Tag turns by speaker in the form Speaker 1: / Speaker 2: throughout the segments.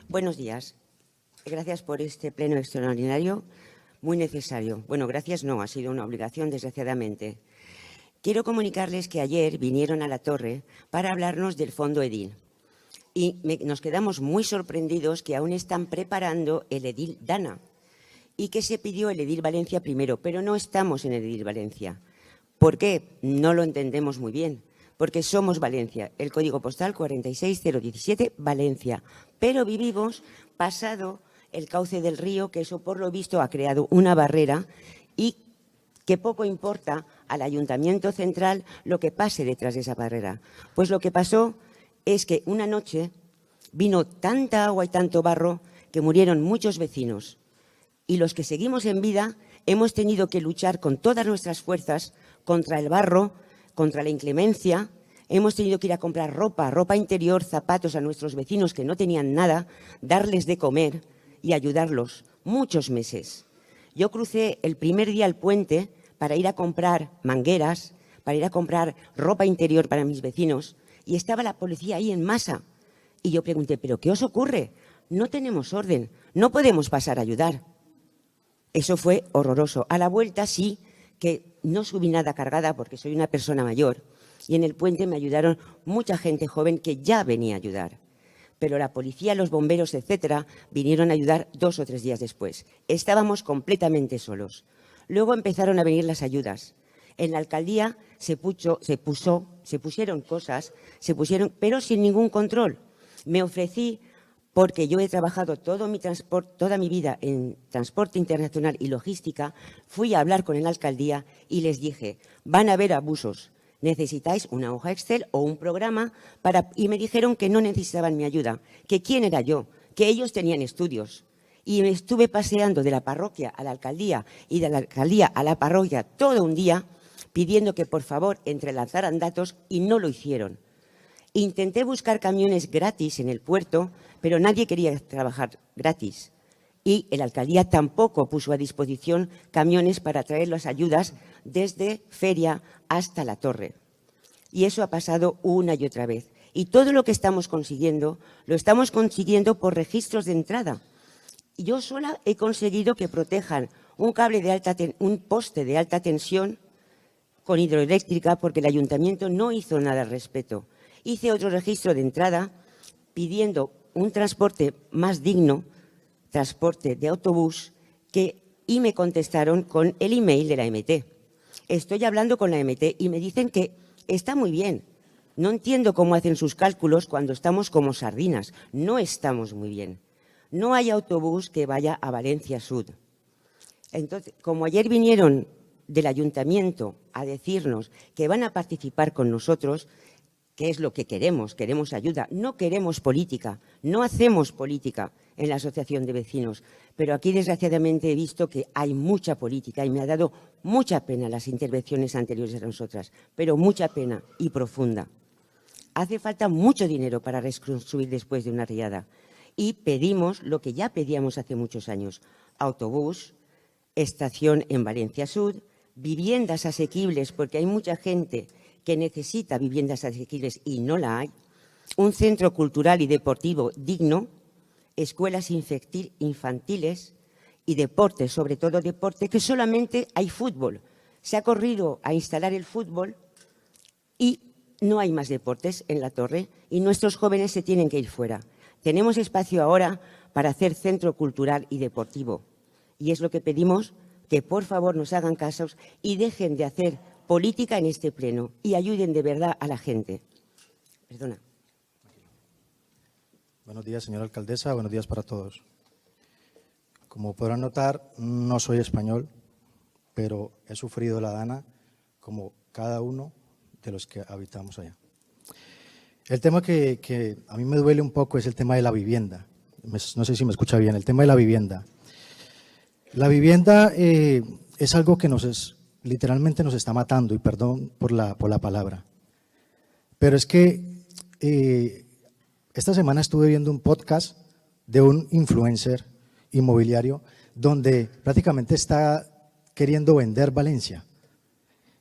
Speaker 1: Buenos días. Gracias por este pleno extraordinario, muy necesario. Bueno, gracias no, ha sido una obligación, desgraciadamente. Quiero comunicarles que ayer vinieron a la torre para hablarnos del Fondo Edil. Y nos quedamos muy sorprendidos que aún están preparando el Edil Dana y que se pidió el Edil Valencia primero, pero no estamos en el Edil Valencia. ¿Por qué? No lo entendemos muy bien. Porque somos Valencia, el código postal 46017, Valencia, pero vivimos pasado el cauce del río, que eso por lo visto ha creado una barrera y que poco importa al Ayuntamiento Central lo que pase detrás de esa barrera. Pues lo que pasó es que una noche vino tanta agua y tanto barro que murieron muchos vecinos y los que seguimos en vida hemos tenido que luchar con todas nuestras fuerzas contra el barro, contra la inclemencia. Hemos tenido que ir a comprar ropa interior, zapatos a nuestros vecinos que no tenían nada, darles de comer y ayudarlos muchos meses. Yo crucé el primer día el puente para ir a comprar mangueras, para ir a comprar ropa interior para mis vecinos y estaba la policía ahí en masa. Y yo pregunté, ¿pero qué os ocurre? No tenemos orden, no podemos pasar a ayudar. Eso fue horroroso. A la vuelta sí que no subí nada cargada porque soy una persona mayor y en el puente me ayudaron mucha gente joven que ya venía a ayudar. Pero la policía, los bomberos, etcétera, vinieron a ayudar 2 o 3 días después. Estábamos completamente solos. Luego empezaron a venir las ayudas. En la alcaldía se pusieron cosas, pero sin ningún control. Me ofrecí, porque yo he trabajado toda mi vida en transporte internacional y logística, fui a hablar con la alcaldía y les dije, van a haber abusos, necesitáis una hoja Excel o un programa y me dijeron que no necesitaban mi ayuda, que quién era yo, que ellos tenían estudios. Y me estuve paseando de la parroquia a la alcaldía y de la alcaldía a la parroquia todo un día pidiendo que por favor entrelazaran datos y no lo hicieron. Intenté buscar camiones gratis en el puerto, pero nadie quería trabajar gratis. Y la alcaldía tampoco puso a disposición camiones para traer las ayudas desde Feria hasta la torre. Y eso ha pasado una y otra vez. Y todo lo que estamos consiguiendo, lo estamos consiguiendo por registros de entrada. Yo sola he conseguido que protejan un poste de alta tensión con hidroeléctrica porque el ayuntamiento no hizo nada al respecto. Hice otro registro de entrada pidiendo un transporte más digno, transporte de autobús, y me contestaron con el email de la MT. Estoy hablando con la MT y me dicen que está muy bien. No entiendo cómo hacen sus cálculos cuando estamos como sardinas. No estamos muy bien. No hay autobús que vaya a Valencia Sud. Entonces, como ayer vinieron del ayuntamiento a decirnos que van a participar con nosotros, ¿qué es lo que queremos? Queremos ayuda, no queremos política, no hacemos política en la asociación de vecinos. Pero aquí, desgraciadamente, he visto que hay mucha política y me ha dado mucha pena las intervenciones anteriores a nosotras, pero mucha pena y profunda. Hace falta mucho dinero para reconstruir después de una riada y pedimos lo que ya pedíamos hace muchos años: autobús, estación en Valencia Sud, viviendas asequibles, porque hay mucha gente que necesita viviendas asequibles y no la hay, un centro cultural y deportivo digno, escuelas infantiles y deporte, sobre todo deporte, que solamente hay fútbol. Se ha corrido a instalar el fútbol y no hay más deportes en la torre y nuestros jóvenes se tienen que ir fuera. Tenemos espacio ahora para hacer centro cultural y deportivo y es lo que pedimos, que por favor nos hagan caso y dejen de hacer política en este pleno y ayuden de verdad a la gente. Perdona.
Speaker 2: Buenos días, señora alcaldesa. Buenos días para todos. Como podrán notar, no soy español, pero he sufrido la Dana como cada uno de los que habitamos allá. El tema que a mí me duele un poco es el tema de la vivienda. No sé si me escucha bien, el tema de la vivienda. La vivienda es algo que literalmente nos está matando, y perdón por la palabra. Pero es que esta semana estuve viendo un podcast de un influencer inmobiliario donde prácticamente está queriendo vender Valencia.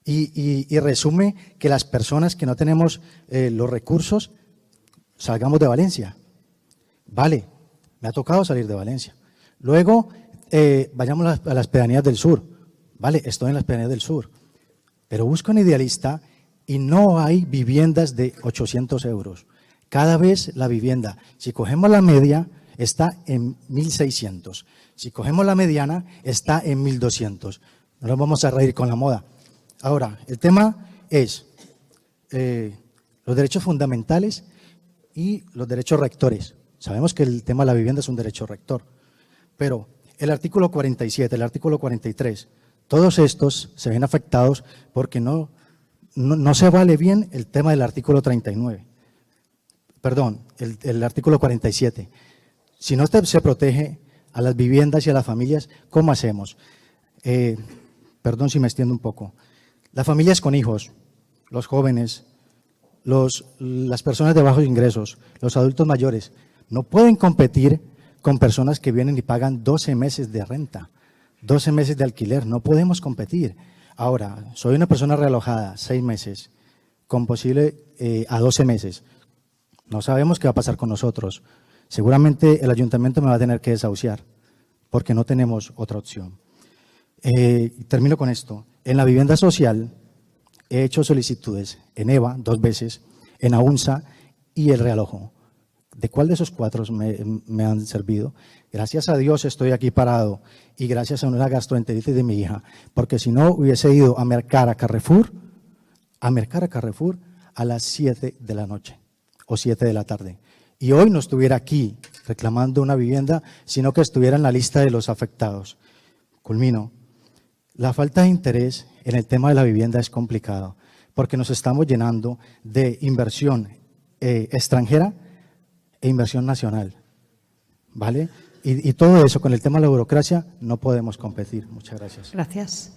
Speaker 2: Y resume que las personas que no tenemos los recursos salgamos de Valencia. Vale, me ha tocado salir de Valencia. Luego, vayamos a las pedanías del sur. Vale, estoy en las pedanías del sur. Pero busco un idealista y no hay viviendas de 800 euros. Cada vez la vivienda, si cogemos la media, está en 1.600. Si cogemos la mediana, está en 1.200. No nos vamos a reír con la moda. Ahora, el tema es los derechos fundamentales y los derechos rectores. Sabemos que el tema de la vivienda es un derecho rector, pero el artículo 47, el artículo 43, todos estos se ven afectados porque no se vale bien el tema del artículo 39. Perdón, el artículo 47. Si no se protege a las viviendas y a las familias, ¿cómo hacemos? Perdón si me extiendo un poco. Las familias con hijos, los jóvenes, las personas de bajos ingresos, los adultos mayores, no pueden competir con personas que vienen y pagan 12 meses de renta, 12 meses de alquiler, no podemos competir. Ahora, soy una persona realojada, 6 meses, con posible a 12 meses. No sabemos qué va a pasar con nosotros. Seguramente el ayuntamiento me va a tener que desahuciar, porque no tenemos otra opción. Termino con esto. En la vivienda social he hecho solicitudes en EVA 2 veces, en AUNSA y el Realojo. ¿De cuál de esos 4 me han servido? Gracias a Dios estoy aquí parado y gracias a una gastroenteritis de mi hija, porque si no hubiese ido a mercar a Carrefour a las 7 de la noche o 7 de la tarde. Y hoy no estuviera aquí reclamando una vivienda, sino que estuviera en la lista de los afectados. Culmino. La falta de interés en el tema de la vivienda es complicado, porque nos estamos llenando de inversión extranjera e inversión nacional, ¿vale? Y todo eso, con el tema de la burocracia, no podemos competir. Muchas gracias.
Speaker 3: Gracias.